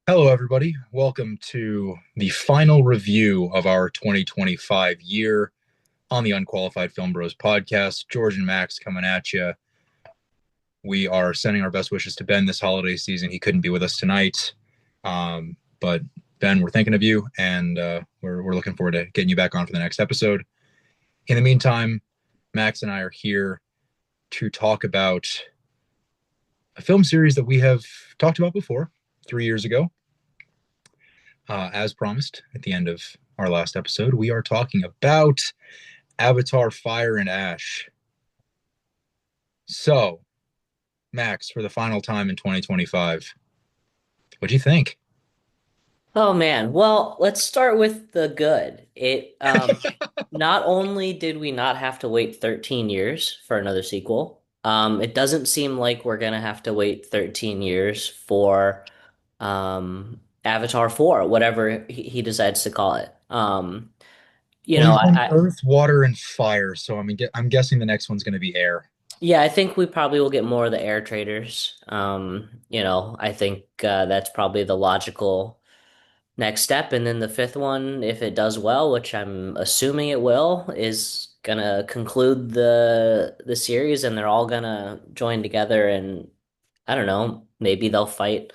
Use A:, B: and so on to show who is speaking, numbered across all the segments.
A: Hello, everybody. Welcome to the final review of our 2025 year on the Unqualified Film Bros podcast. George and Max coming at you. We are sending our best wishes to Ben this holiday season. He couldn't be with us tonight. But Ben, we're thinking of you, and we're looking forward to getting you back on for the next episode. In the meantime, Max and I are here to talk about a film series that we have talked about before 3 years ago. As promised at the end of our last episode, we are talking about Avatar Fire and Ash. So, Max, for the final time in 2025, what do you think?
B: Oh man. Well, let's start with the good. It not only did we not have to wait 13 years for another sequel, it doesn't seem like we're gonna have to wait 13 years for Avatar 4, whatever he decides to call it.
A: Well, we've done
B: I
A: Earth, Water, and Fire, so I'm guessing the next one's going to be Air.
B: yeah, I think we probably will get more of the air traders. I think that's probably the logical next step. And then the fifth one, if it does well, which I'm assuming it will, is gonna conclude the series and they're all gonna join together and I don't know, maybe they'll fight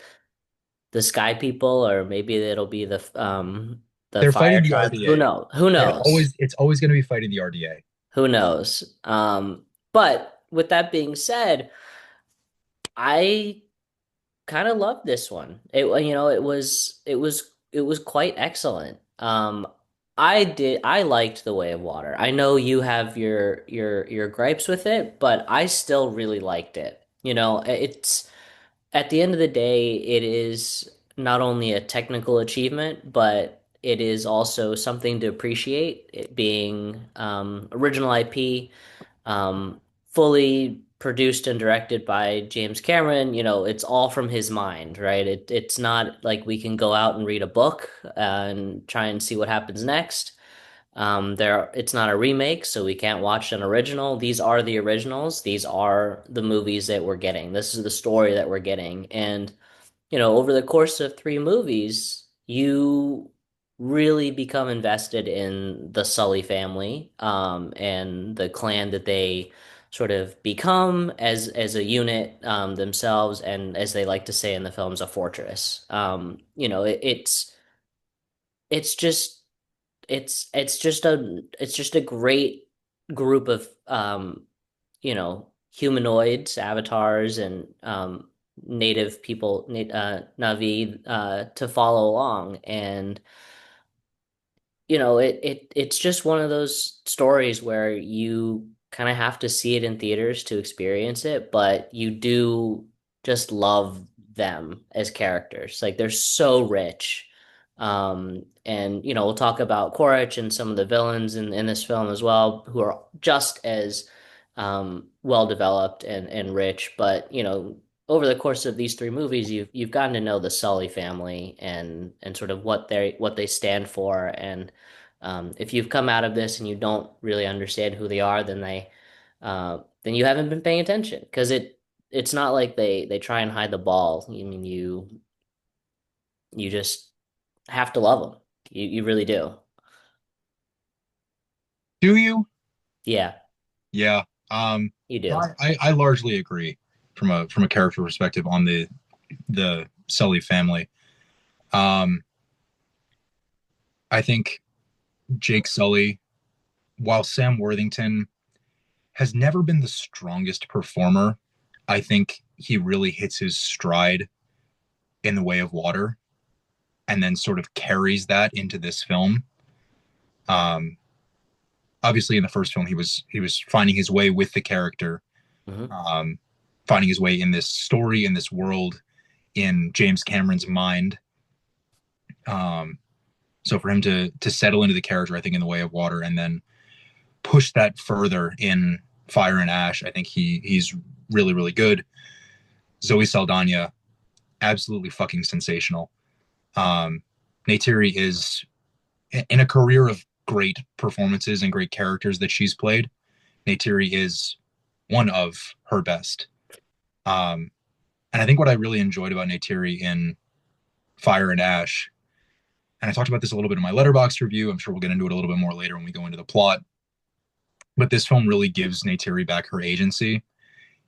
B: the Sky People or maybe it'll be the
A: They're
B: Fire
A: fighting the
B: Tribes. Who
A: RDA.
B: knows? Who
A: It
B: knows?
A: always it's always going to be fighting the RDA.
B: Who knows? But with that being said, I kind of loved this one. It was quite excellent. I liked The Way of Water. I know you have your gripes with it, but I still really liked it. It's at the end of the day, it is not only a technical achievement, but it is also something to appreciate, it being original IP, fully produced and directed by James Cameron. It's all from his mind, right? It's not like we can go out and read a book and try and see what happens next. It's not a remake, so we can't watch an original. These are the originals. These are the movies that we're getting. This is the story that we're getting. And over the course of three movies, you really become invested in the Sully family, and the clan that they sort of become as a unit, themselves, and as they like to say in the films, a fortress. It's just it's just a great group of humanoids, avatars, and native people, Navi, to follow along. And it's just one of those stories where you kind of have to see it in theaters to experience it, but you do just love them as characters. Like they're so rich. And we'll talk about Quaritch and some of the villains in this film as well, who are just as well developed and rich. But over the course of these three movies, you've gotten to know the Sully family and sort of what they stand for. And if you've come out of this and you don't really understand who they are, then you haven't been paying attention because it's not like they try and hide the ball. I mean, you just have to love them. You really do.
A: Do you?
B: Yeah,
A: Yeah. Um,
B: you do.
A: I largely agree from a character perspective on the Sully family. Um, I think Jake Sully, while Sam Worthington has never been the strongest performer, I think he really hits his stride in The Way of Water and then sort of carries that into this film. Um, Obviously, in the first film, he was finding his way with the character,
B: Hmm.
A: um, finding his way in this story, in this world, in James Cameron's mind. Um, so for him to settle into the character, I think in The Way of Water, and then push that further in Fire and Ash, I think he's really really good. Zoe Saldana, absolutely fucking sensational. Um, Neytiri is in a career of great performances and great characters that she's played. Neytiri is one of her best. And I think what I really enjoyed about Neytiri in Fire and Ash. And I talked about this a little bit in my Letterboxd review. I'm sure we'll get into it a little bit more later when we go into the plot. But this film really gives Neytiri back her agency.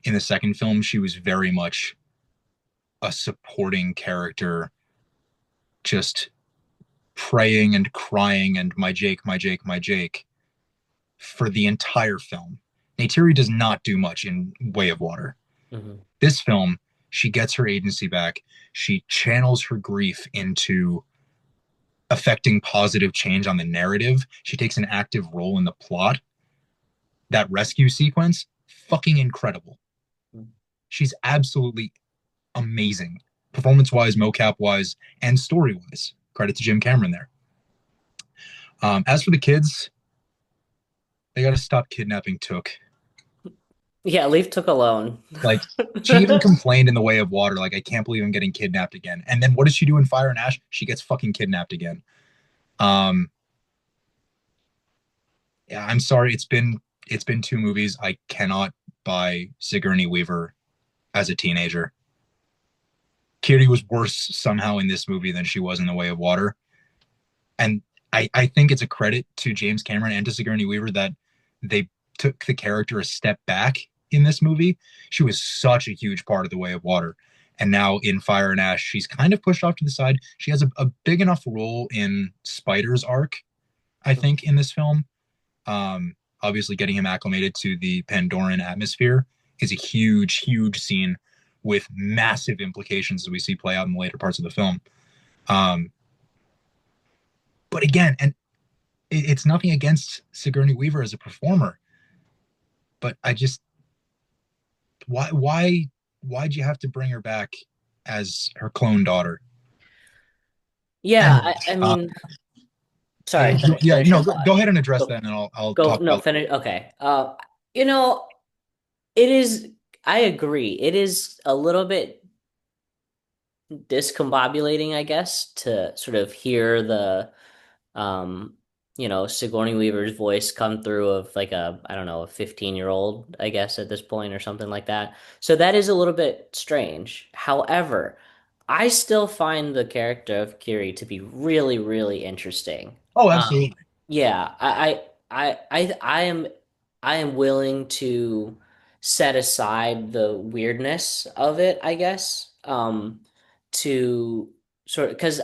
A: In the second film, she was very much a supporting character, just praying and crying and my Jake, my Jake, my Jake for the entire film. Neytiri does not do much in Way of Water.
B: Hmm.
A: This film, she gets her agency back. She channels her grief into affecting positive change on the narrative. She takes an active role in the plot. That rescue sequence, fucking incredible. She's absolutely amazing, performance wise, mocap wise, and story wise. Credit to Jim Cameron there. As for the kids, they got to stop kidnapping Took.
B: Yeah, leave Took alone.
A: Like, she even complained in The Way of Water, like, I can't believe I'm getting kidnapped again. And then what does she do in Fire and Ash? She gets fucking kidnapped again. Um, yeah, I'm sorry. It's been two movies. I cannot buy Sigourney Weaver as a teenager. Kiri was worse somehow in this movie than she was in The Way of Water. And I think it's a credit to James Cameron and to Sigourney Weaver that they took the character a step back in this movie. She was such a huge part of The Way of Water. And now in Fire and Ash, she's kind of pushed off to the side. She has a big enough role in Spider's arc, I think, in this film. Obviously, getting him acclimated to the Pandoran atmosphere is a huge, huge scene with massive implications as we see play out in the later parts of the film. Um, but again, and it's nothing against Sigourney Weaver as a performer, but I just why'd you have to bring her back as her clone daughter?
B: Yeah,
A: Anyway,
B: I mean, sorry,
A: yeah,
B: finish your
A: go
B: thought.
A: ahead and address
B: Go,
A: that, and then I'll
B: go,
A: talk
B: no,
A: about.
B: finish. Okay. You know, it is, I agree. It is a little bit discombobulating, I guess, to sort of hear um, Sigourney Weaver's voice come through of like I don't know, a 15-year-old, I guess, at this point or something like that. So that is a little bit strange. However, I still find the character of Kiri to be really, really interesting.
A: Oh,
B: Um,
A: absolutely.
B: yeah, I am willing to set aside the weirdness of it, I guess, to sort of because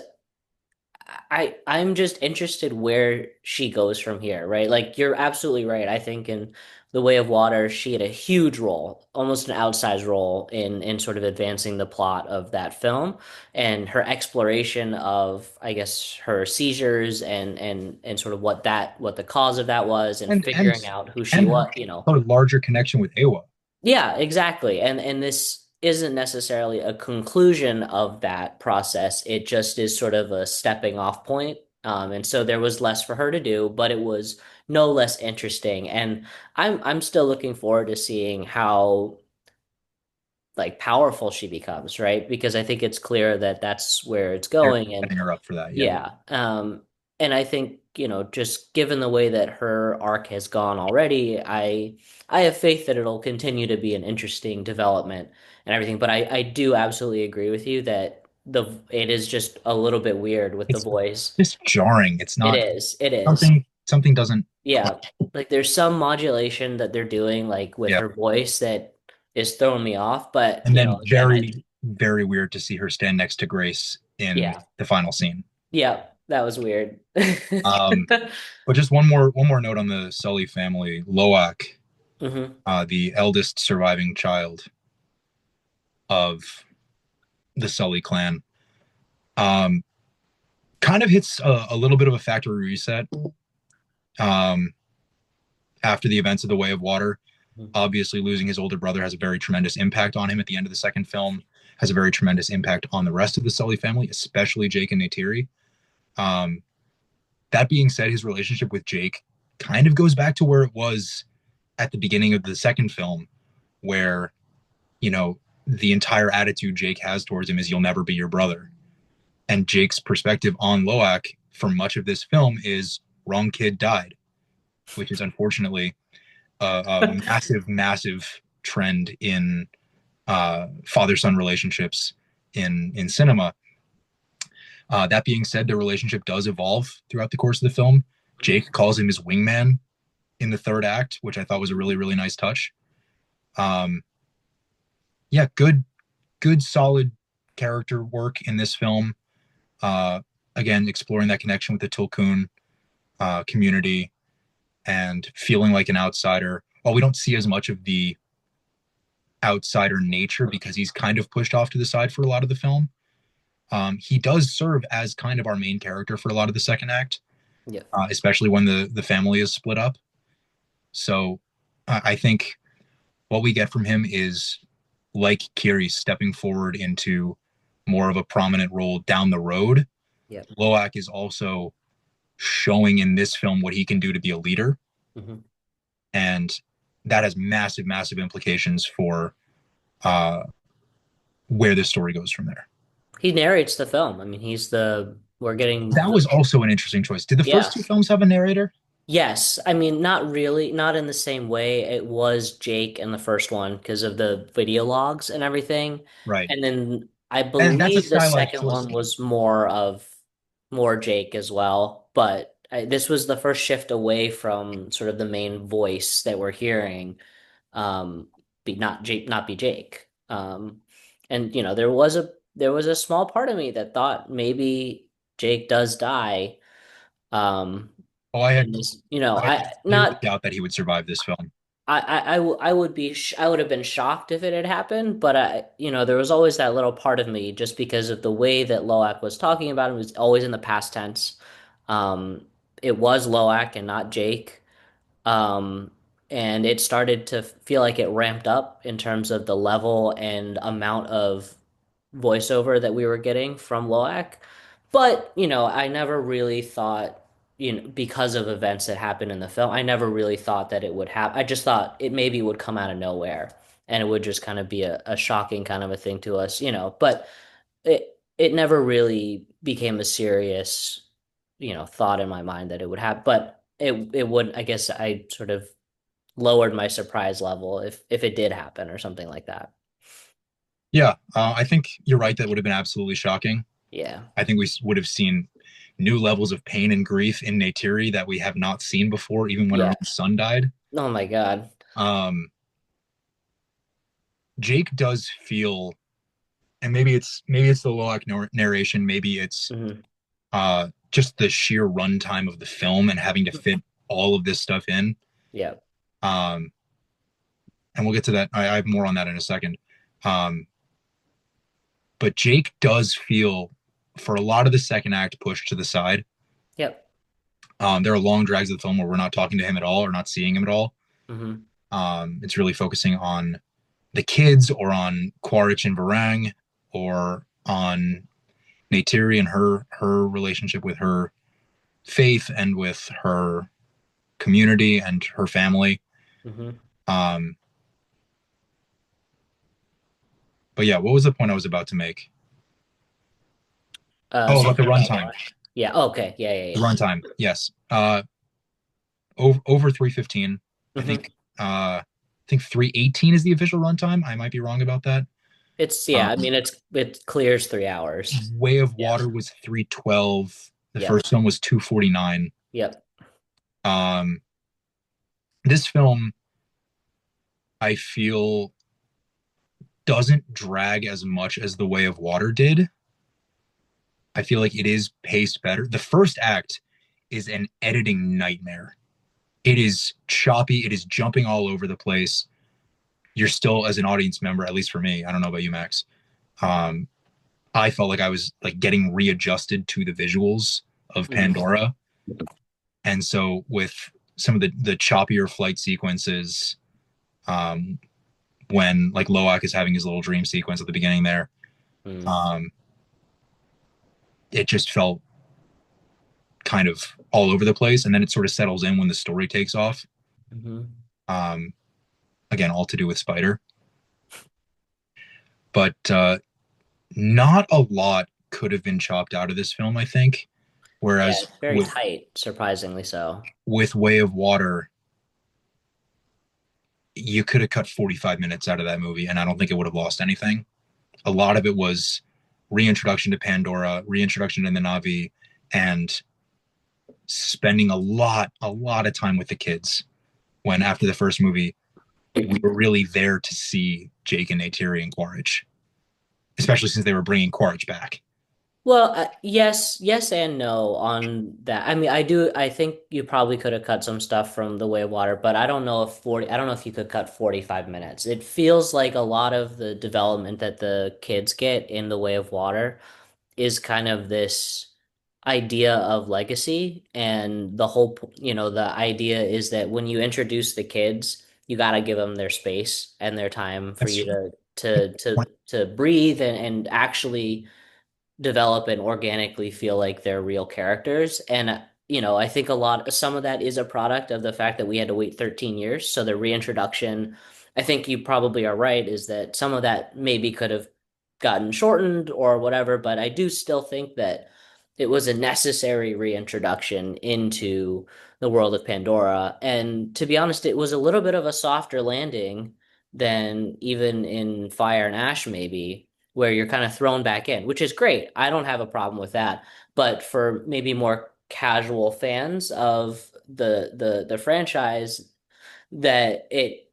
B: I'm just interested where she goes from here, right? Like you're absolutely right. I think in The Way of Water, she had a huge role, almost an outsized role in sort of advancing the plot of that film and her exploration of, I guess, her seizures and sort of what the cause of that was and
A: And and
B: figuring out who she
A: and
B: was, you know.
A: her larger connection with Awa.
B: Yeah, exactly. And this isn't necessarily a conclusion of that process. It just is sort of a stepping off point. And so there was less for her to do, but it was no less interesting. And I'm still looking forward to seeing how like powerful she becomes, right? Because I think it's clear that that's where it's
A: They're
B: going. And
A: setting her up for that. Yeah.
B: yeah. And I think, just given the way that her arc has gone already, I have faith that it'll continue to be an interesting development and everything. But I do absolutely agree with you that it is just a little bit weird with the
A: It's
B: voice.
A: just jarring. It's
B: It
A: not
B: is. It is.
A: something doesn't
B: Yeah.
A: click.
B: Like there's some modulation that they're doing like with
A: Yeah.
B: her voice that is throwing me off. But,
A: And then
B: again,
A: very, very weird to see her stand next to Grace in
B: yeah.
A: the final scene.
B: Yeah, that was weird.
A: Um, but just one more note on the Sully family. Loak,
B: Hmm.
A: the eldest surviving child of the Sully clan, um, kind of hits a little bit of a factory reset um, after the events of The Way of Water. Obviously, losing his older brother has a very tremendous impact on him at the end of the second film, has a very tremendous impact on the rest of the Sully family, especially Jake and Neytiri. Um, that being said, his relationship with Jake kind of goes back to where it was at the beginning of the second film, where, the entire attitude Jake has towards him is you'll never be your brother. And Jake's perspective on Loak for much of this film is wrong kid died, which is unfortunately a massive, massive trend in father-son relationships in cinema. That being said, their relationship does evolve throughout the course of the film. Jake calls him his wingman in the third act, which I thought was a really, really nice touch. Um, yeah, good, solid character work in this film. Uh, again, exploring that connection with the Tulkun community and feeling like an outsider. While we don't see as much of the outsider nature because he's kind of pushed off to the side for a lot of the film, he does serve as kind of our main character for a lot of the second act,
B: Yeah.
A: especially when the family is split up. So I think what we get from him is like Kiri stepping forward into more of a prominent role down the road.
B: Yeah.
A: Loak is also showing in this film what he can do to be a leader,
B: Hmm.
A: and that has massive, massive implications for uh, where this story goes from there.
B: He narrates the film. I mean, we're getting
A: That was also an interesting choice. Did the first
B: yeah.
A: two films have a narrator?
B: Yes, I mean, not really, not in the same way. It was Jake in the first one because of the video logs and everything.
A: Right.
B: And then I
A: And that's a
B: believe the
A: stylized
B: second
A: choice.
B: one was more Jake as well. But this was the first shift away from sort of the main voice that we're hearing, be not Jake, not be Jake. And there was a small part of me that thought maybe Jake does die. Um,
A: Oh,
B: in this,
A: I had
B: I
A: zero
B: not
A: doubt that he would survive this film.
B: I would be I would have been shocked if it had happened, but there was always that little part of me just because of the way that Loak was talking about him. It was always in the past tense. Um, it was Loak and not Jake. Um, and it started to feel like it ramped up in terms of the level and amount of voiceover that we were getting from Loak. But, I never really thought, because of events that happened in the film, I never really thought that it would happen. I just thought it maybe would come out of nowhere and it would just kind of be a shocking kind of a thing to us, but it never really became a serious, thought in my mind that it would happen. But it would, I guess I sort of lowered my surprise level if it did happen or something like that.
A: Yeah, I think you're right. That would have been absolutely shocking.
B: Yeah.
A: I think we would have seen new levels of pain and grief in Neytiri that we have not seen before, even when her
B: Yeah.
A: own son died.
B: Oh my God.
A: Um, Jake does feel, and maybe it's the Loak narration, maybe it's
B: Hmm.
A: just the sheer runtime of the film and having to fit all of this stuff in.
B: Yeah.
A: Um, and we'll get to that. I have more on that in a second. Um, but Jake does feel, for a lot of the second act, pushed to the side.
B: Yep.
A: There are long drags of the film where we're not talking to him at all or not seeing him at all.
B: Hmm.
A: It's really focusing on the kids or on Quaritch and Varang or on Neytiri and her relationship with her faith and with her community and her family.
B: Hmm.
A: Um, but yeah, what was the point I was about to make? Oh, about the
B: Something about
A: runtime.
B: what? Yeah. Okay. Yeah.
A: The
B: Yeah.
A: runtime, yes. Over 315.
B: Yeah.
A: I think I think 318 is the official runtime. I might be wrong about that.
B: Yeah. I mean, it clears 3 hours.
A: Way of
B: Yeah.
A: Water was 312. The
B: Yep.
A: first one was 249.
B: Yep.
A: Um, this film, I feel, doesn't drag as much as The Way of Water did. I feel like it is paced better. The first act is an editing nightmare. It is choppy. It is jumping all over the place. You're still, as an audience member, at least for me, I don't know about you, Max. Um, I felt like I was like getting readjusted to the visuals of
B: Hmm.
A: Pandora. And so with some of the choppier flight sequences, um, when like Loak is having his little dream sequence at the beginning there,
B: Hmm.
A: um, it just felt kind of all over the place. And then it sort of settles in when the story takes off.
B: Hmm.
A: Um, again, all to do with Spider. But not a lot could have been chopped out of this film, I think.
B: Yeah.
A: Whereas
B: It's very tight, surprisingly so.
A: with Way of Water, you could have cut 45 minutes out of that movie, and I don't think it would have lost anything. A lot of it was reintroduction to Pandora, reintroduction to the Na'vi, and spending a lot of time with the kids. When after the first movie, we were really there to see Jake and Neytiri and Quaritch, especially since they were bringing Quaritch back.
B: Well, yes and no on that. I mean, I think you probably could have cut some stuff from The Way of Water, but I don't know if you could cut 45 minutes. It feels like a lot of the development that the kids get in The Way of Water is kind of this idea of legacy, and the idea is that when you introduce the kids, you got to give them their space and their time for
A: That's
B: you to breathe and actually develop and organically feel like they're real characters. And, I think some of that is a product of the fact that we had to wait 13 years. So the reintroduction, I think you probably are right, is that some of that maybe could have gotten shortened or whatever, but I do still think that it was a necessary reintroduction into the world of Pandora. And to be honest, it was a little bit of a softer landing than even in Fire and Ash, maybe, where you're kind of thrown back in, which is great. I don't have a problem with that. But for maybe more casual fans of the franchise, that it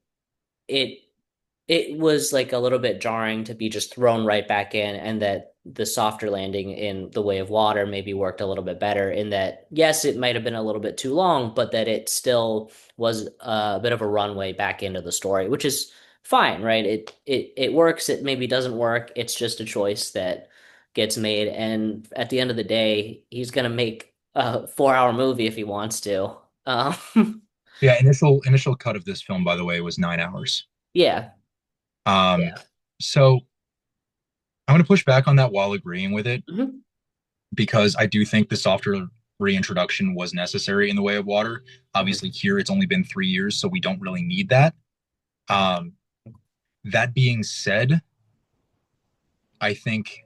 B: it was like a little bit jarring to be just thrown right back in, and that the softer landing in The Way of Water maybe worked a little bit better in that, yes, it might have been a little bit too long, but that it still was a bit of a runway back into the story, which is fine, right? It works, it maybe doesn't work. It's just a choice that gets made. And at the end of the day, he's gonna make a 4 hour movie if he wants to.
A: Yeah, initial cut of this film, by the way, was 9 hours.
B: Yeah,
A: Um,
B: yeah.
A: so I'm going to push back on that while agreeing with it
B: Mhm.
A: because I do think the softer reintroduction was necessary in The Way of Water.
B: Mhm.
A: Obviously, here it's only been 3 years, so we don't really need that. Um, that being said, I think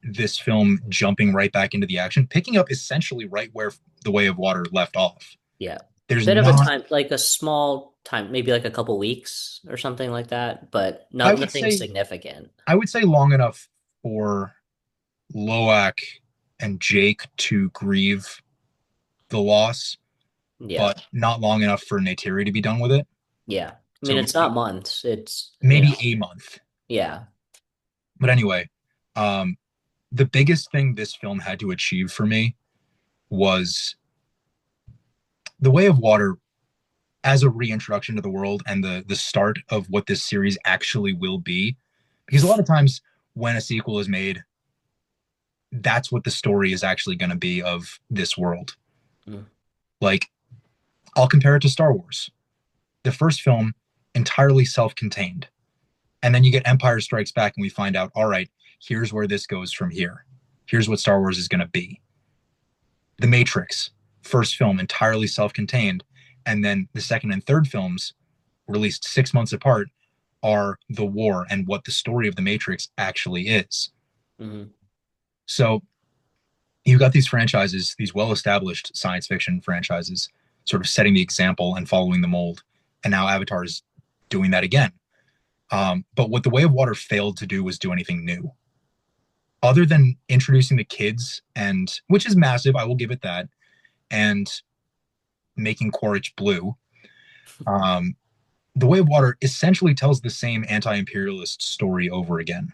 A: this film jumping right back into the action, picking up essentially right where The Way of Water left off.
B: Yeah.
A: There's
B: Bit of a
A: not,
B: time, like a small time, maybe like a couple weeks or something like that, but
A: I would
B: nothing
A: say,
B: significant.
A: I would say long enough for Loak and Jake to grieve the loss,
B: Yeah.
A: but not long enough for Neytiri to be done with it.
B: Yeah. I mean,
A: So
B: it's not months. It's,
A: maybe a month.
B: yeah.
A: But anyway, um, the biggest thing this film had to achieve for me was The Way of Water as a reintroduction to the world and the start of what this series actually will be. Because a lot of times when a sequel is made, that's what the story is actually going to be of this world.
B: Mm.
A: Like, I'll compare it to Star Wars. The first film, entirely self contained. And then you get Empire Strikes Back, and we find out, all right, here's where this goes from here. Here's what Star Wars is going to be. The Matrix, first film, entirely self contained. And then the second and third films, released 6 months apart, are the war and what the story of The Matrix actually is.
B: Hmm.
A: So you've got these franchises, these well established science fiction franchises, sort of setting the example and following the mold. And now Avatar is doing that again. But what The Way of Water failed to do was do anything new. Other than introducing the kids, and which is massive, I will give it that, and making Quaritch blue, um, The Way of Water essentially tells the same anti-imperialist story over again.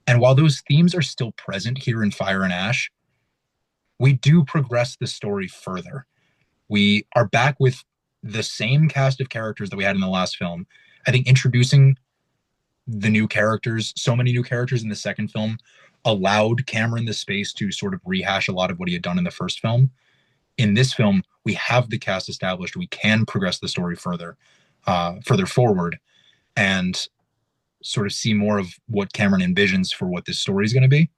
A: And while those themes are still present here in Fire and Ash, we do progress the story further. We are back with the same cast of characters that we had in the last film. I think introducing the new characters, so many new characters in the second film, allowed Cameron the space to sort of rehash a lot of what he had done in the first film. In this film, we have the cast established. We can progress the story further forward, and sort of see more of what Cameron envisions for what this story is going to be.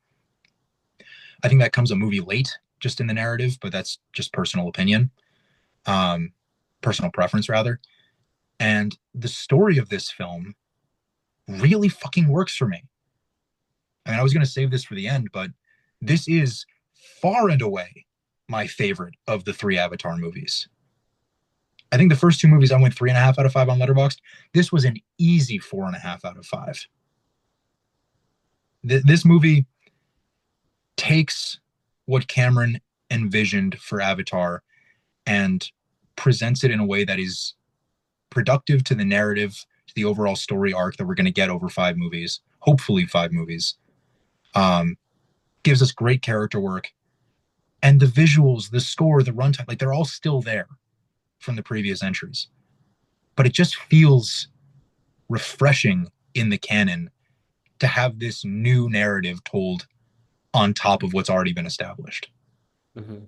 A: I think that comes a movie late, just in the narrative, but that's just personal opinion, um, personal preference rather. And the story of this film really fucking works for me. I mean, I was going to save this for the end, but this is far and away my favorite of the three Avatar movies. I think the first two movies I went 3.5 out of 5 on Letterboxd. This was an easy 4.5 out of 5. This movie, takes what Cameron envisioned for Avatar and presents it in a way that is productive to the narrative, to the overall story arc that we're going to get over 5 movies, hopefully 5 movies. Um, Gives us great character work, and the visuals, the score, the runtime, like they're all still there from the previous entries. But it just feels refreshing in the canon to have this new narrative told on top of what's already been established.
B: Mhm.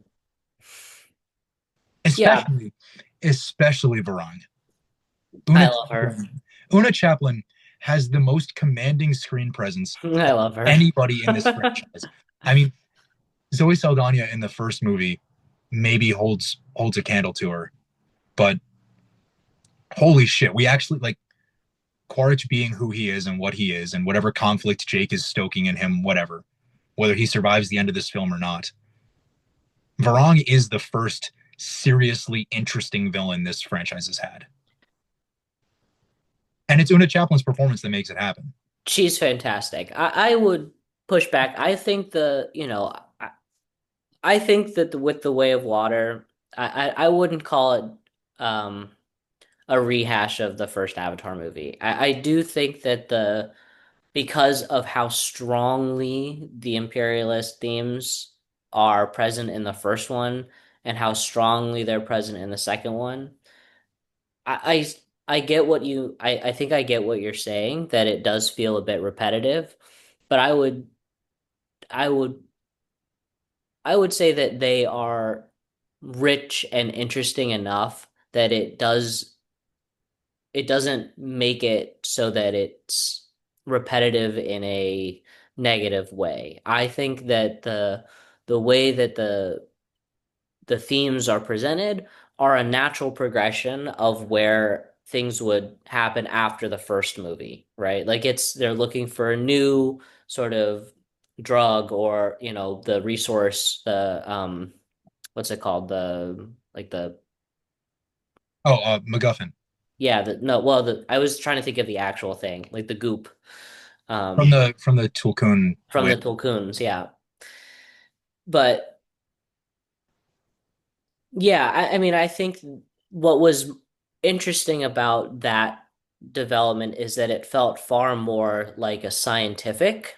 B: Yeah,
A: Especially Varang.
B: I
A: Una
B: love her.
A: Una Chaplin has the most commanding screen presence
B: I
A: of
B: love her.
A: anybody in this franchise. I mean, Zoe Saldana in the first movie maybe holds a candle to her, but holy shit, we actually like Quaritch being who he is and what he is, and whatever conflict Jake is stoking in him, whatever, whether he survives the end of this film or not. Varang is the first seriously interesting villain this franchise has had. And it's Una Chaplin's performance that makes it happen.
B: She's fantastic. I would push back. I think I think that with the Way of Water, I wouldn't call it um a rehash of the first Avatar movie. I do think that the because of how strongly the imperialist themes are present in the first one and how strongly they're present in the second one, I I get what I think I get what you're saying, that it does feel a bit repetitive, but I would I would say that they are rich and interesting enough that it doesn't make it so that it's repetitive in a negative way. I think that the way that the themes are presented are a natural progression of where things would happen after the first movie, right? Like it's they're looking for a new sort of drug, or the resource, the what's it called, the like the
A: Oh, MacGuffin
B: yeah, the no, well, the I was trying to think of the actual thing, like the goop,
A: from
B: um
A: the Tulkun
B: from the
A: whale.
B: Tulkuns, yeah. But yeah, I mean, I think what was interesting about that development is that it felt far more like a scientific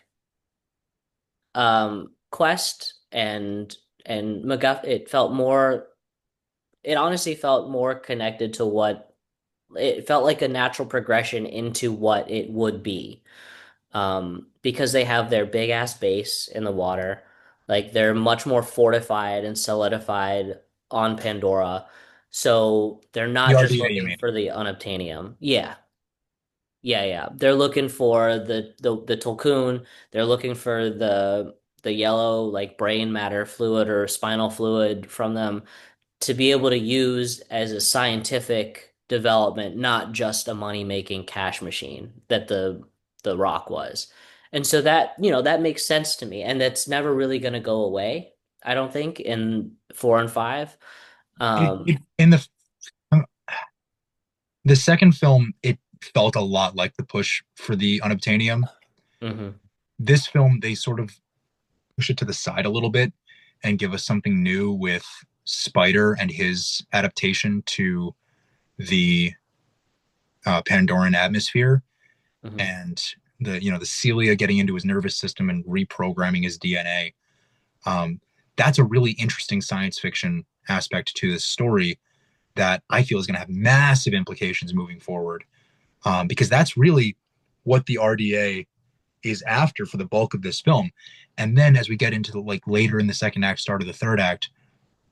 B: quest, and MacGuff it felt more, it honestly felt more connected to what it felt like, a natural progression into what it would be. Because they have their big ass base in the water. Like they're much more fortified and solidified on Pandora. So they're
A: The
B: not just
A: RDA, you
B: looking
A: mean?
B: for the unobtainium. Yeah. Yeah, yeah. They're looking for the Tulkun. They're looking for the yellow, like brain matter fluid or spinal fluid from them, to be able to use as a scientific development, not just a money-making cash machine that the rock was. And so that, that makes sense to me. And that's never really going to go away, I don't think, in 4 and 5. Um,
A: In the second film, it felt a lot like the push for the unobtainium.
B: mhm,
A: This film, they sort of push it to the side a little bit and give us something new with Spider and his adaptation to the Pandoran atmosphere,
B: mhm.
A: and the cilia getting into his nervous system and reprogramming his DNA. That's a really interesting science fiction aspect to this story that I feel is going to have massive implications moving forward, because that's really what the RDA is after for the bulk of this film. And then as we get into the like later in the second act, start of the third act,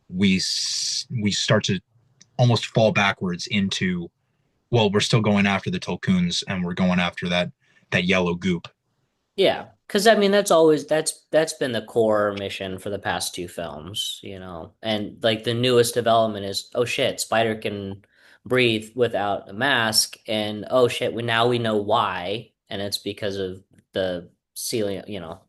A: we start to almost fall backwards into, well, we're still going after the Tulkuns and we're going after that yellow goop.
B: Yeah, because I mean that's been the core mission for the past two films, and like the newest development is, oh shit, Spider can breathe without a mask, and oh shit, we know why, and it's because of the ceiling,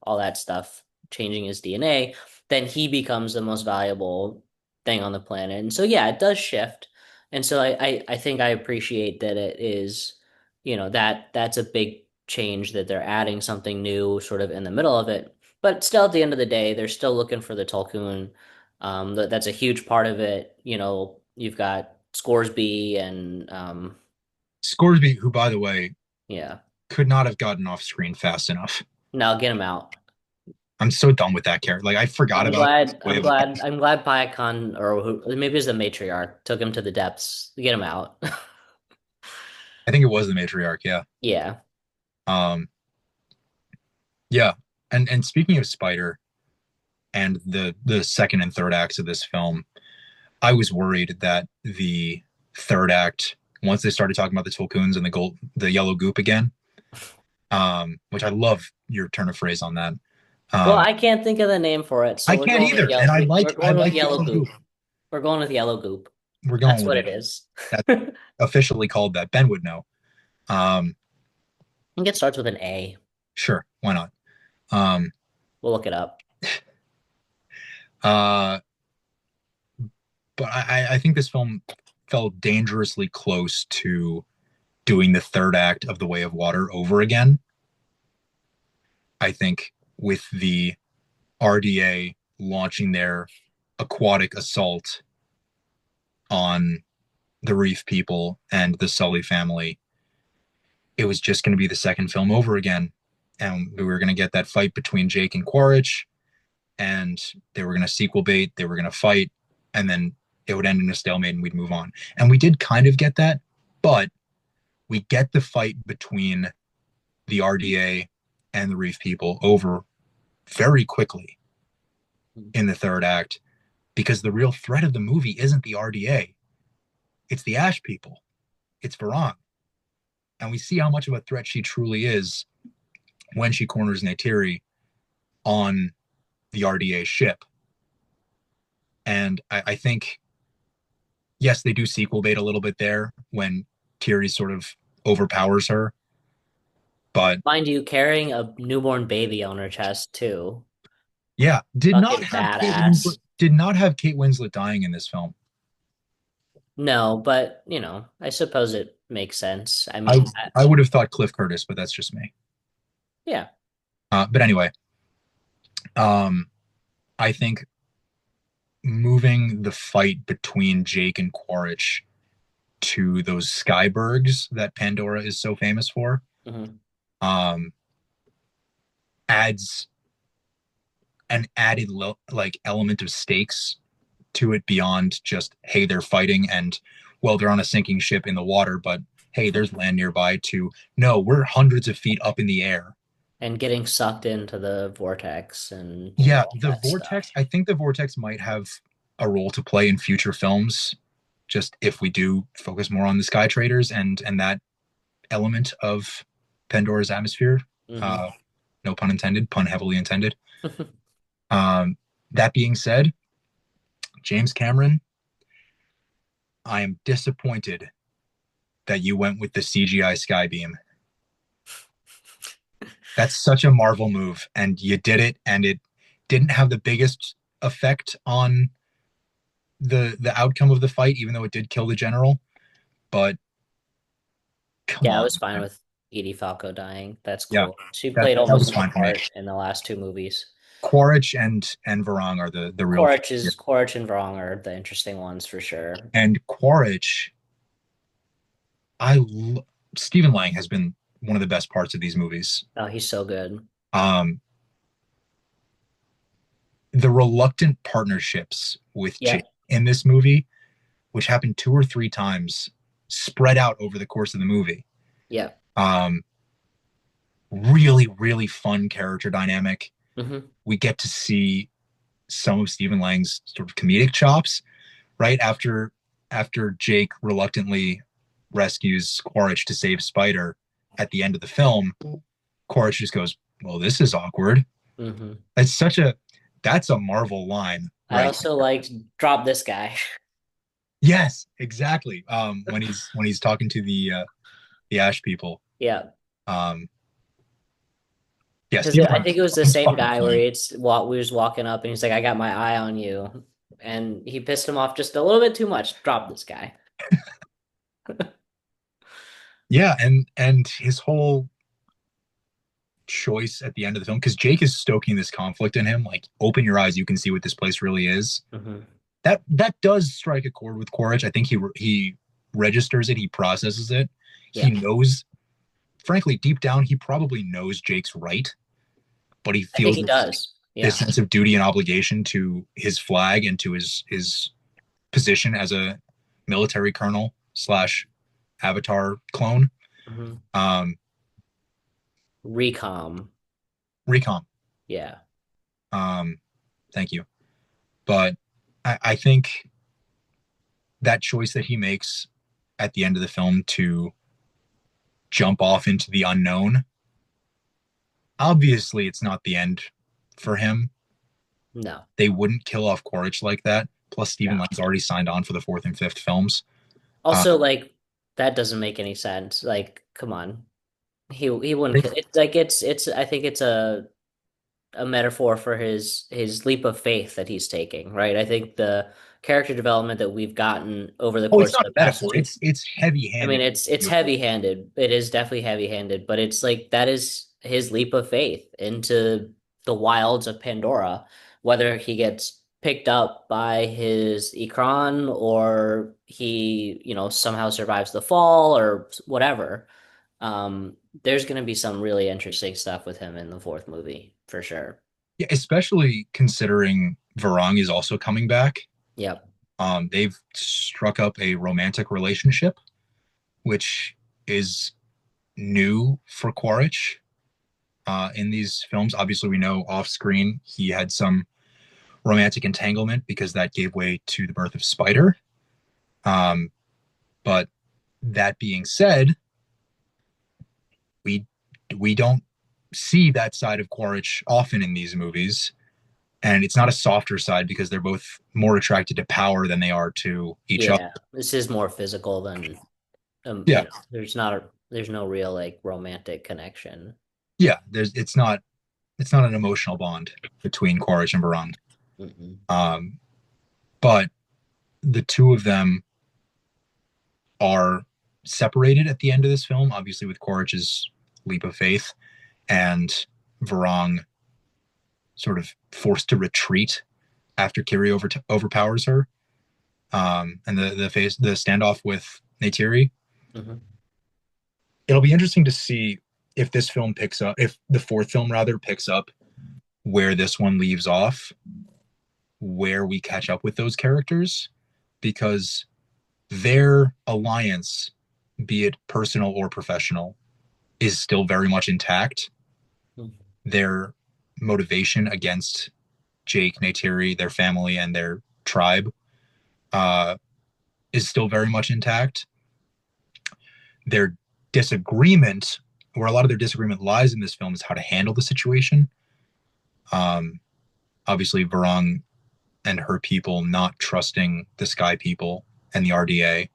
B: all that stuff changing his DNA. Then he becomes the most valuable thing on the planet, and so yeah, it does shift, and so I think I appreciate that it is, that's a big change, that they're adding something new sort of in the middle of it. But still, at the end of the day, they're still looking for the Tulkun. That's a huge part of it. You've got Scoresby and
A: Scoresby, who by the way
B: yeah.
A: could not have gotten off screen fast enough.
B: No, get him out.
A: I'm so done with that character. Like I forgot
B: I'm
A: about him.
B: glad.
A: Way
B: I'm
A: of
B: glad. I'm glad Payakan, or maybe it's the matriarch, took him to the depths. Get him out.
A: I think it was the matriarch. Yeah.
B: Yeah.
A: Um. Yeah. And speaking of Spider and the second and third acts of this film, I was worried that the third act, once they started talking about the Tulkuns and the yellow goop again, which I love your turn of phrase on that.
B: Well,
A: Um,
B: I can't think of the name for it, so
A: I
B: we're
A: can't
B: going with
A: either, and
B: we're
A: I
B: going with
A: like
B: yellow
A: yellow goop.
B: goop. We're going with yellow goop.
A: We're going
B: That's
A: with
B: what
A: it.
B: it is.
A: That's
B: I
A: officially called that. Ben would know. Um,
B: think it starts with an A.
A: sure, why not? Um,
B: We'll look it up.
A: uh, but I think this film felt dangerously close to doing the third act of The Way of Water over again. I think with the RDA launching their aquatic assault on the Reef people and the Sully family, it was just going to be the second film over again. And we were going to get that fight between Jake and Quaritch, and they were going to sequel bait, they were going to fight, and then it would end in a stalemate and we'd move on. And we did kind of get that, but we get the fight between the RDA and the Reef people over very quickly in the third act because the real threat of the movie isn't the RDA, it's the Ash people, it's Varang. And we see how much of a threat she truly is when she corners Neytiri on the RDA ship. And I think, yes, they do sequel bait a little bit there when Tiri sort of overpowers her. But
B: Mind you, carrying a newborn baby on her chest too.
A: yeah,
B: Fucking badass.
A: Did not have Kate Winslet dying in this film.
B: No, but I suppose it makes sense. I
A: I
B: mean,
A: I would have thought Cliff Curtis, but that's just me.
B: yeah.
A: But anyway, um, I think moving the fight between Jake and Quaritch to those Skybergs that Pandora is so famous for
B: Hmm.
A: um, adds an added like element of stakes to it beyond just hey they're fighting and well they're on a sinking ship in the water but hey there's land nearby to no we're hundreds of feet up in the air.
B: And getting sucked into the vortex and
A: Yeah,
B: all
A: the
B: that
A: vortex,
B: stuff.
A: I think the vortex might have a role to play in future films just if we do focus more on the sky traders and that element of Pandora's atmosphere.
B: Hmm.
A: uh no pun intended, pun heavily intended. um that being said, James Cameron, I am disappointed that you went with the CGI Skybeam. That's such a Marvel move, and you did it, and it didn't have the biggest effect on the outcome of the fight, even though it did kill the general. But come
B: Yeah, I
A: on,
B: was fine
A: man.
B: with Edie Falco dying. That's
A: Yeah,
B: cool. She
A: that
B: played
A: that was
B: almost no
A: fine for me.
B: part in the last two movies.
A: Quaritch and Varang are the real threat here.
B: Quaritch and Vrong are the interesting ones for sure.
A: And Quaritch, I Stephen Lang has been one of the best parts of these movies.
B: Oh, he's so good.
A: Um, the reluctant partnerships with Jake
B: Yep.
A: in this movie, which happened two or three times, spread out over the course of the movie.
B: Yep.
A: Um, really, really fun character dynamic.
B: Hmm.
A: We get to see some of Stephen Lang's sort of comedic chops right after Jake reluctantly rescues Quaritch to save Spider at the end of the film. Quaritch just goes, "Well, this is awkward."
B: Hmm.
A: It's that's a Marvel line,
B: I
A: right?
B: also liked drop this guy.
A: Yes, exactly. When he's talking to the Ash people.
B: Yeah.
A: Um, yeah,
B: Because
A: Stephen
B: I
A: Lang,
B: think it was the same
A: fucking
B: guy where
A: funny.
B: we was walking up and he's like, I got my eye on you. And he pissed him off just a little bit too much. Drop this guy.
A: Yeah, and his whole choice at the end of the film, because Jake is stoking this conflict in him, like, open your eyes, you can see what this place really is.
B: Hmm.
A: That does strike a chord with Quaritch. I think he registers it, he processes it. He
B: Yeah,
A: knows, frankly, deep down, he probably knows Jake's right, but he
B: I think
A: feels
B: he
A: this
B: does.
A: this
B: Yeah.
A: sense of duty and obligation to his flag and to his position as a military colonel slash Avatar clone.
B: Hmm.
A: Um,
B: Recom.
A: Recom.
B: Yeah.
A: Um, thank you. But I think that choice that he makes at the end of the film to jump off into the unknown, obviously it's not the end for him.
B: No.
A: They wouldn't kill off Quaritch like that. Plus, Stephen
B: No.
A: Lang's already signed on for the fourth and fifth films. Uh,
B: Also, like that doesn't make any sense. Like, come on. He wouldn't
A: they,
B: kill it. Like it's I think it's a metaphor for his leap of faith that he's taking, right? I think the character development that we've gotten over the
A: oh, it's
B: course
A: not
B: of
A: a
B: the past
A: metaphor.
B: two.
A: It's heavy
B: I
A: handed.
B: mean, it's heavy-handed. It is definitely heavy-handed, but it's like that is his leap of faith into the wilds of Pandora, whether he gets picked up by his Ikran or he, somehow survives the fall or whatever. There's going to be some really interesting stuff with him in the fourth movie for sure.
A: Yeah, especially considering Varang is also coming back.
B: Yep.
A: They've struck up a romantic relationship, which is new for Quaritch in these films. Obviously, we know off screen he had some romantic entanglement because that gave way to the birth of Spider. Um, but that being said, we we don't see that side of Quaritch often in these movies, and it's not a softer side because they're both more attracted to power than they are to each other.
B: Yeah. This is more physical than
A: Yeah,
B: there's no real like romantic connection.
A: yeah. It's not an emotional bond between Quaritch and Varang.
B: Mm-mm.
A: Um, but the two of them are separated at the end of this film, obviously with Quaritch's leap of faith and Varang sort of forced to retreat after Kiri overpowers her. And the standoff with Neytiri.
B: Hmm.
A: It'll be interesting to see if this film picks up, if the fourth film rather picks up where this one leaves off, where we catch up with those characters, because their alliance, be it personal or professional, is still very much intact. Their motivation against Jake, Neytiri, their family, and their tribe uh, is still very much intact. Their disagreement, where a lot of their disagreement lies in this film, is how to handle the situation. Um, Obviously, Varang and her people not trusting the Sky people and the RDA.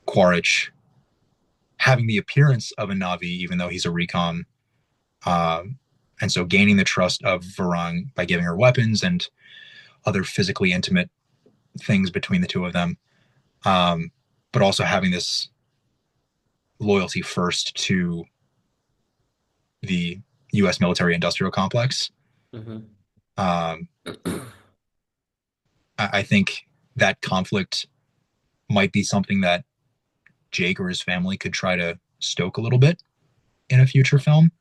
A: Quaritch having the appearance of a Navi, even though he's a recon. And so gaining the trust of Varang by giving her weapons and other physically intimate things between the two of them. But also having this loyalty first to the U.S. military industrial complex.
B: Hmm.
A: Um, I think that conflict might be something that Jake or his family could try to stoke a little bit in a future film,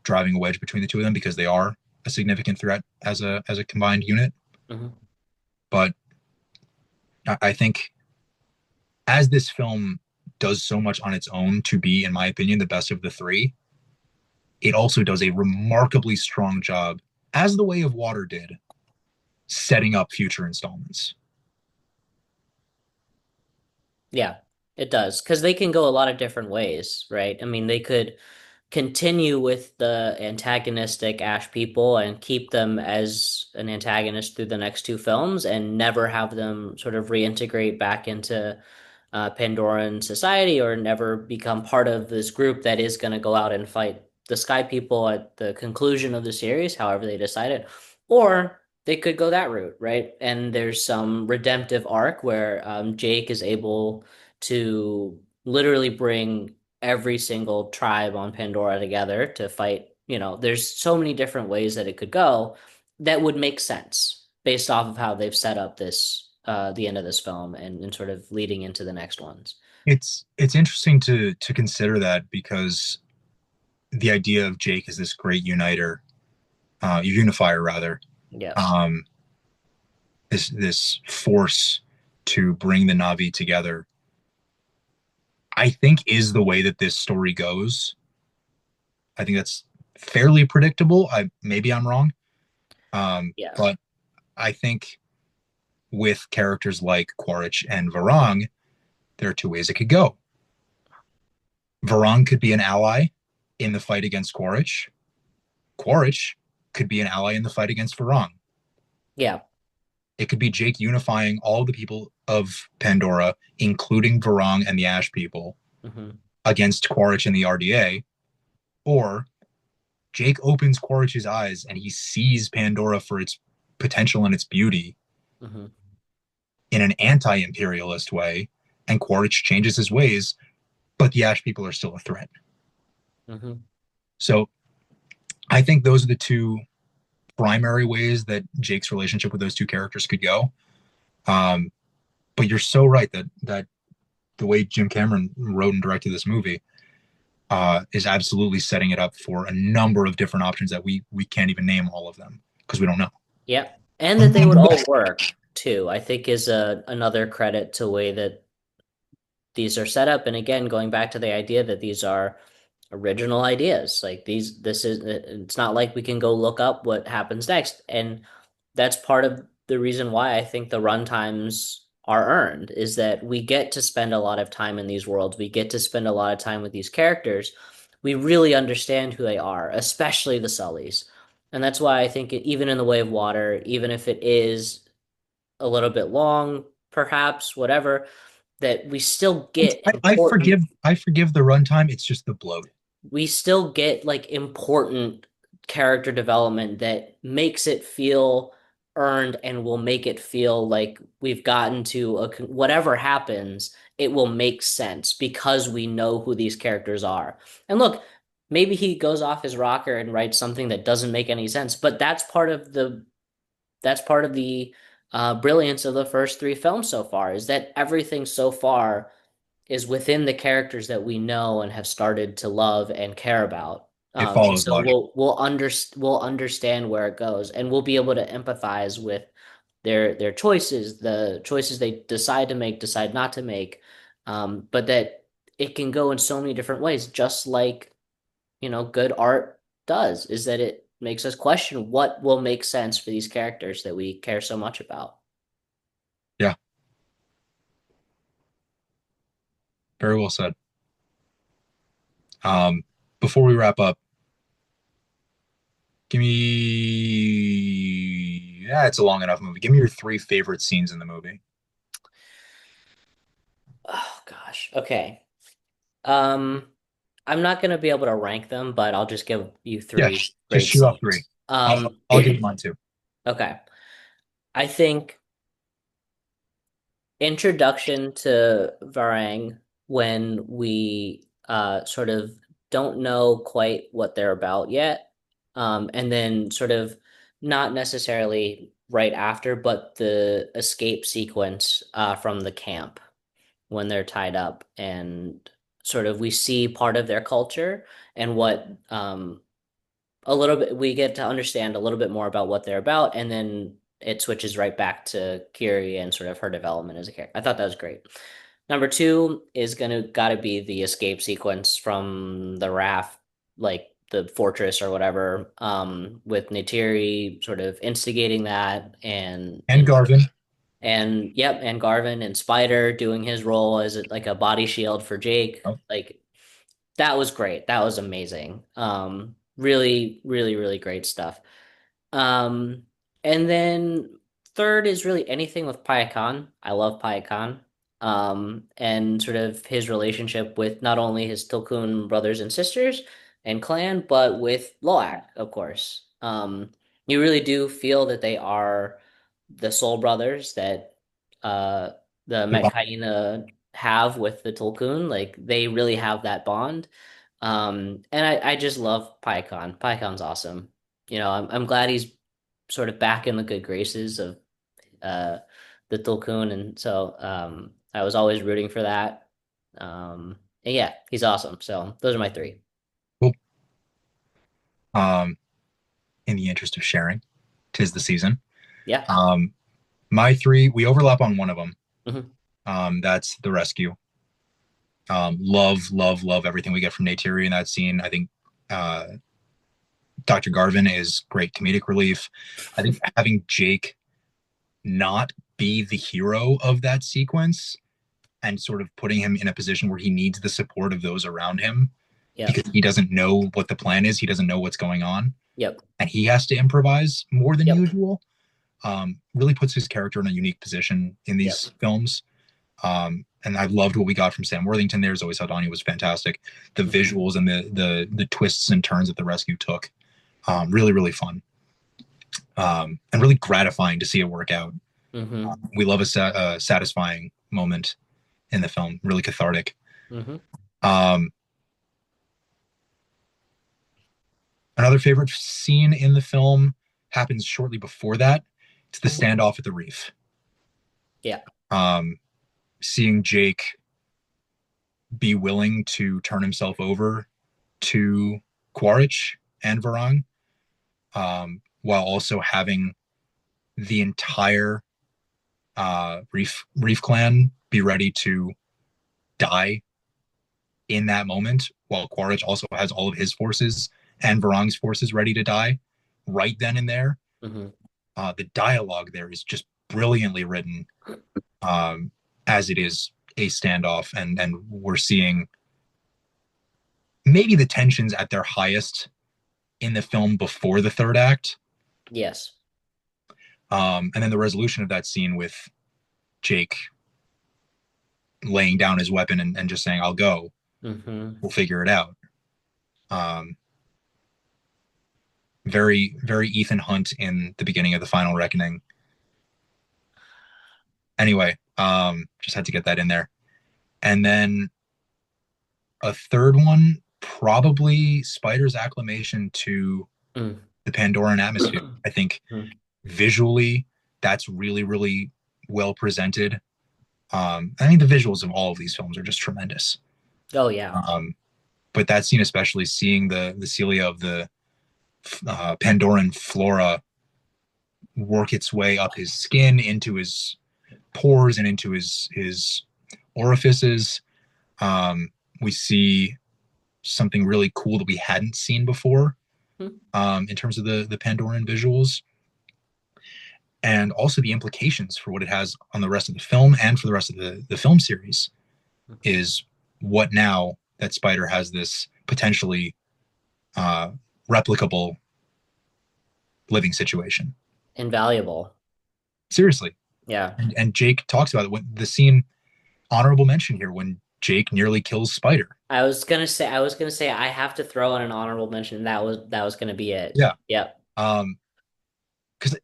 A: driving a wedge between the two of them because they are a significant threat as a combined unit.
B: Hmm.
A: But I think as this film does so much on its own to be, in my opinion, the best of the three, it also does a remarkably strong job, as The Way of Water did, setting up future installments.
B: Yeah, it does. Because they can go a lot of different ways, right? I mean, they could continue with the antagonistic Ash people and keep them as an antagonist through the next two films and never have them sort of reintegrate back into Pandoran society or never become part of this group that is going to go out and fight the Sky People at the conclusion of the series, however they decide it. Or they could go that route, right? And there's some redemptive arc where Jake is able to literally bring every single tribe on Pandora together to fight. There's so many different ways that it could go that would make sense based off of how they've set up this the end of this film and sort of leading into the next ones.
A: It's interesting to consider that because the idea of Jake as this great unifier rather,
B: Yes.
A: um, this force to bring the Navi together, I think is the way that this story goes. I think that's fairly predictable. Maybe I'm wrong,
B: Yes.
A: but I think with characters like Quaritch and Varang, there are two ways it could go. Varang could be an ally in the fight against Quaritch. Quaritch could be an ally in the fight against Varang.
B: Yeah.
A: It could be Jake unifying all the people of Pandora, including Varang and the Ash people,
B: Hmm.
A: against Quaritch and the RDA. Or Jake opens Quaritch's eyes and he sees Pandora for its potential and its beauty
B: Hmm.
A: in an anti-imperialist way, and Quaritch changes his ways, but the Ash people are still a threat.
B: Hmm.
A: So I think those are the two primary ways that Jake's relationship with those two characters could go. Um, but you're so right that the way Jim Cameron wrote and directed this movie is absolutely setting it up for a number of different options that we can't even name all of them because we don't know.
B: Yeah. And
A: Some
B: that
A: of
B: they
A: them
B: would
A: the
B: all
A: best.
B: work too, I think is another credit to the way that these are set up. And again, going back to the idea that these are original ideas. Like it's not like we can go look up what happens next. And that's part of the reason why I think the run times are earned is that we get to spend a lot of time in these worlds. We get to spend a lot of time with these characters. We really understand who they are, especially the Sullys. And that's why I think even in the Way of Water, even if it is a little bit long, perhaps, whatever, that we still get important
A: I forgive the runtime. It's just the bloat.
B: we still get like important character development that makes it feel earned and will make it feel like we've gotten to whatever happens, it will make sense because we know who these characters are. And look, maybe he goes off his rocker and writes something that doesn't make any sense, but that's part of the brilliance of the first three films so far is that everything so far is within the characters that we know and have started to love and care about.
A: It
B: And
A: follows
B: so
A: logic.
B: we'll understand where it goes, and we'll be able to empathize with their choices, the choices they decide to make, decide not to make. But that it can go in so many different ways, just like good art does, is that it makes us question what will make sense for these characters that we care so much about.
A: Yeah, very well said. Um, before we wrap up, give me yeah, it's a long enough movie. Give me your three favorite scenes in the movie.
B: Oh gosh. Okay. Um, I'm not going to be able to rank them, but I'll just give you
A: Yeah,
B: three
A: just
B: great
A: shoot off three.
B: scenes.
A: I'll give you mine too.
B: Okay. I think introduction to Varang when we sort of don't know quite what they're about yet. And then sort of not necessarily right after, but the escape sequence from the camp when they're tied up and sort of we see part of their culture and what a little bit we get to understand a little bit more about what they're about, and then it switches right back to Kiri and sort of her development as a character. I thought that was great. Number two is gonna gotta be the escape sequence from the raft, like the fortress or whatever, with Neytiri sort of instigating that
A: And Garvin.
B: and yep, and Garvin and Spider doing his role as like a body shield for Jake.
A: Oh,
B: Like that was great. That was amazing. Really, really, really great stuff. Um, and then third is really anything with Paya Khan. I love Paya Khan. And sort of his relationship with not only his Tulkun brothers and sisters and clan, but with Loak, of course. You really do feel that they are the soul brothers that uh the
A: they
B: Met
A: bond.
B: have with the Tulkun. Like they really have that bond. And I just love PyCon. PyCon's awesome. I'm glad he's sort of back in the good graces of uh the Tulkun, and so I was always rooting for that. And yeah, he's awesome. So those are my three.
A: Cool. Um, in the interest of sharing, 'tis the season.
B: Yeah.
A: Um, my three, we overlap on one of them.
B: Hmm.
A: That's the rescue. Love everything we get from Neytiri in that scene. I think uh, Dr. Garvin is great comedic relief. I think having Jake not be the hero of that sequence and sort of putting him in a position where he needs the support of those around him
B: Yep.
A: because he doesn't know what the plan is, he doesn't know what's going on,
B: Yep.
A: and he has to improvise more than
B: Yep.
A: usual. Really puts his character in a unique position in
B: Yep.
A: these films. And I loved what we got from Sam Worthington there. Zoe Saldana was fantastic. The
B: Hmm.
A: visuals and the twists and turns that the rescue took, really fun, and really gratifying to see it work out.
B: Hmm.
A: We love a satisfying moment in the film, really cathartic.
B: Hmm.
A: Um, Another favorite scene in the film happens shortly before that. It's the standoff at the reef.
B: Yeah.
A: Um, Seeing Jake be willing to turn himself over to Quaritch and Varang, while also having the entire Reef clan be ready to die in that moment, while Quaritch also has all of his forces and Varang's forces ready to die right then and there.
B: Hmm.
A: The dialogue there is just brilliantly written, um, as it is a standoff, and we're seeing maybe the tensions at their highest in the film before the third act.
B: Yes.
A: And then the resolution of that scene with Jake laying down his weapon and just saying, "I'll go.
B: Hmm.
A: We'll figure it out." Um, very Ethan Hunt in the beginning of the Final Reckoning. Anyway, just had to get that in there. And then a third one, probably Spider's acclamation to
B: Mm.
A: the Pandoran atmosphere. I think
B: Mm.
A: visually, that's really well presented. I mean, the visuals of all of these films are just tremendous.
B: Oh yeah.
A: But that scene, especially seeing the cilia of the Pandoran flora work its way up his skin into his pores and into his orifices. We see something really cool that we hadn't seen before,
B: Mm.
A: in terms of the Pandoran visuals, and also the implications for what it has on the rest of the film and for the rest of the film series. Is what now that Spider has this potentially uh, replicable living situation.
B: Invaluable.
A: Seriously.
B: Yeah.
A: And Jake talks about it when the scene, honorable mention here, when Jake nearly kills Spider.
B: I was gonna say I have to throw in an honorable mention. That was gonna be it.
A: Yeah.
B: Yep.
A: Um, because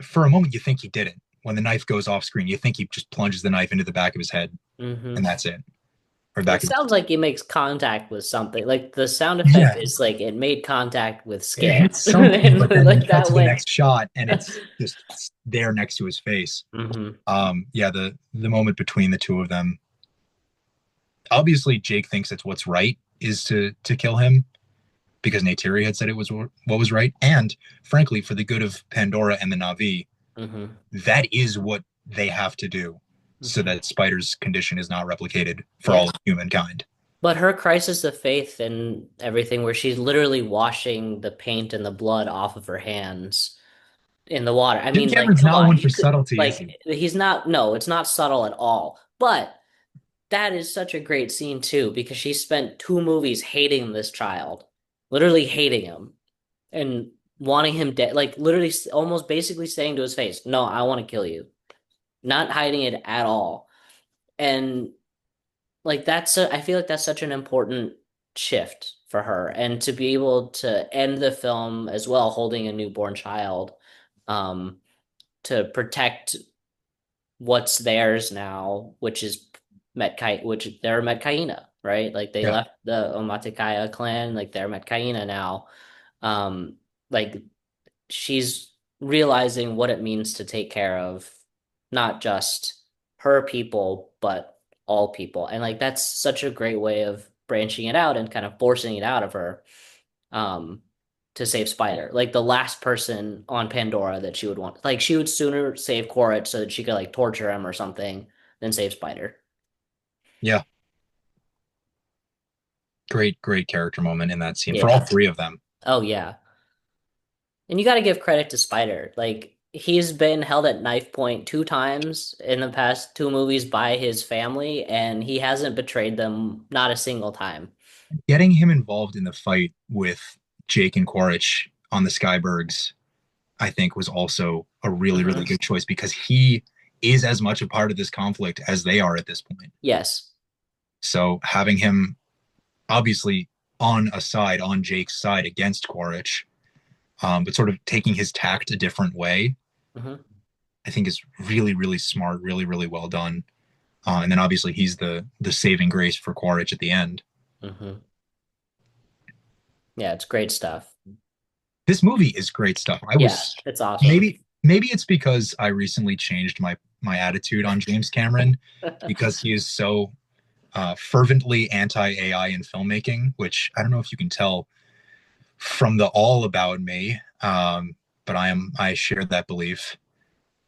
A: for a moment you think he did it. When the knife goes off screen, you think he just plunges the knife into the back of his head and
B: Hmm.
A: that's it. Or
B: It
A: back of his
B: sounds like he makes contact with something. Like the sound effect
A: Yeah.
B: is like it made contact with
A: It
B: skin.
A: hits something, but
B: And
A: then we
B: like
A: cut
B: that
A: to the
B: went.
A: next shot and it's just there next to his face.
B: Hmm.
A: Yeah, the moment between the two of them. Obviously, Jake thinks it's what's right is to kill him because Neytiri had said it was what was right, and frankly, for the good of Pandora and the Na'vi,
B: Hmm.
A: that is what they have to do so
B: Hmm.
A: that Spider's condition is not replicated for all
B: Yeah.
A: of humankind.
B: But her crisis of faith and everything, where she's literally washing the paint and the blood off of her hands in the water. I
A: Jim
B: mean, like,
A: Cameron's
B: come
A: not
B: on,
A: one
B: you
A: for
B: could
A: subtlety, is
B: like
A: he?
B: he's not, no, it's not subtle at all. But that is such a great scene too, because she spent two movies hating this child, literally hating him and wanting him dead, like literally almost basically saying to his face, "No, I want to kill you," not hiding it at all. And like I feel like that's such an important shift for her, and to be able to end the film as well holding a newborn child, um, to protect what's theirs now, which is Metkai, which they're Metkaina, right? Like they
A: Yeah.
B: left the Omaticaya clan, like they're Metkaina now. Um, like she's realizing what it means to take care of not just her people, but all people. And like that's such a great way of branching it out and kind of forcing it out of her um to save Spider. Like the last person on Pandora that she would want. Like she would sooner save Quaritch so that she could like torture him or something than save Spider.
A: Yeah. Great character moment in that scene for all
B: Yeah.
A: three of them.
B: Oh yeah. And you got to give credit to Spider. Like he's been held at knife point two times in the past two movies by his family, and he hasn't betrayed them not a single time.
A: Getting him involved in the fight with Jake and Quaritch on the Skybergs, I think, was also a really
B: Hmm.
A: good choice because he is as much a part of this conflict as they are at this point.
B: Yes.
A: So having him obviously on Jake's side against Quaritch, but sort of taking his tact a different way,
B: Hmm.
A: I think is really smart, really well done. And then obviously he's the saving grace for Quaritch at the end.
B: Hmm. Yeah, it's great stuff.
A: This movie is great stuff. I
B: Yeah,
A: was
B: it's awesome.
A: maybe it's because I recently changed my attitude on James Cameron because he is so fervently anti AI in filmmaking, which I don't know if you can tell from the All About Me, but I share that belief.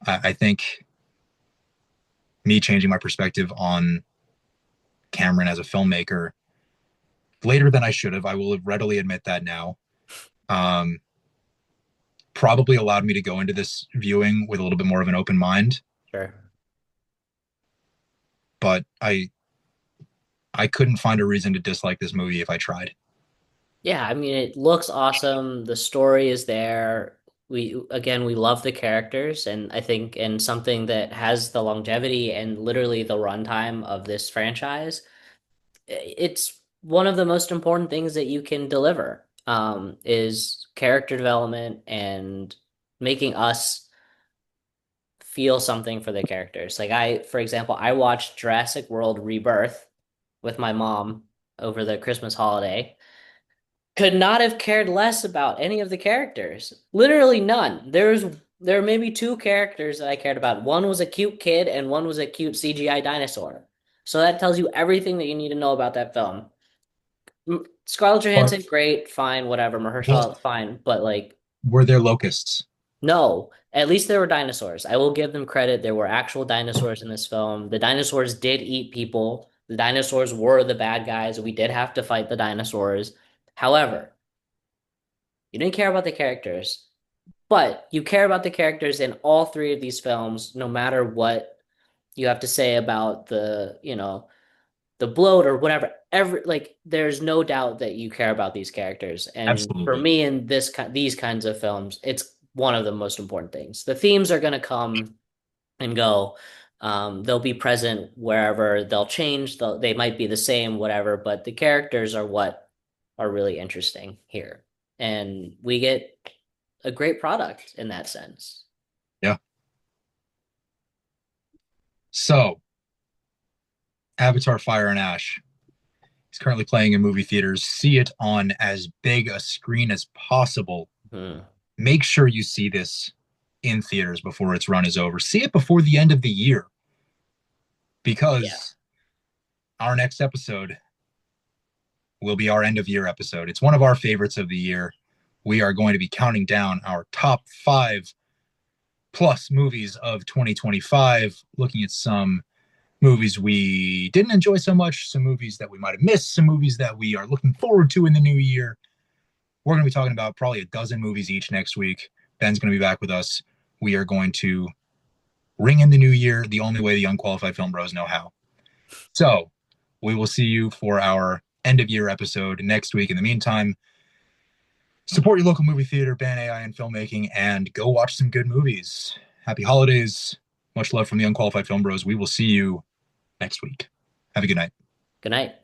A: I think me changing my perspective on Cameron as a filmmaker later than I should have. I will readily admit that now. Um, Probably allowed me to go into this viewing with a little bit more of an open mind,
B: Sure.
A: but I couldn't find a reason to dislike this movie if I tried.
B: Yeah, I mean, it looks awesome. The story is there. We love the characters, and I think, and something that has the longevity and literally the runtime of this franchise, it's one of the most important things that you can deliver, is character development and making us feel something for the characters. Like for example, I watched Jurassic World Rebirth with my mom over the Christmas holiday. Could not have cared less about any of the characters. Literally none. There are maybe two characters that I cared about. One was a cute kid and one was a cute CGI dinosaur. So that tells you everything that you need to know about that film. Scarlett
A: But
B: Johansson, great, fine, whatever. Mahershala, fine, but like
A: were there locusts?
B: no. At least there were dinosaurs. I will give them credit. There were actual dinosaurs in this film. The dinosaurs did eat people. The dinosaurs were the bad guys. We did have to fight the dinosaurs. However, you didn't care about the characters, but you care about the characters in all three of these films, no matter what you have to say about the bloat or whatever. There's no doubt that you care about these characters. And for
A: Absolutely.
B: me, in these kinds of films, it's one of the most important things. The themes are going to come and go. They'll be present wherever. They'll change. They might be the same, whatever. But the characters are what are really interesting here, and we get a great product in that sense.
A: Yeah. So, Avatar Fire and Ash is currently playing in movie theaters. See it on as big a screen as possible.
B: Hmm.
A: Make sure you see this in theaters before its run is over. See it before the end of the year
B: Yeah.
A: because our next episode will be our end of year episode. It's one of our favorites of the year. We are going to be counting down our top 5+ movies of 2025, looking at some movies we didn't enjoy so much, some movies that we might have missed, some movies that we are looking forward to in the new year. We're going to be talking about probably a dozen movies each next week. Ben's going to be back with us. We are going to ring in the new year the only way the unqualified film bros know how. So we will see you for our end of year episode next week. In the meantime, support your local movie theater, ban AI in filmmaking, and go watch some good movies. Happy holidays. Much love from the unqualified film bros. We will see you next week. Have a good night.
B: Good night.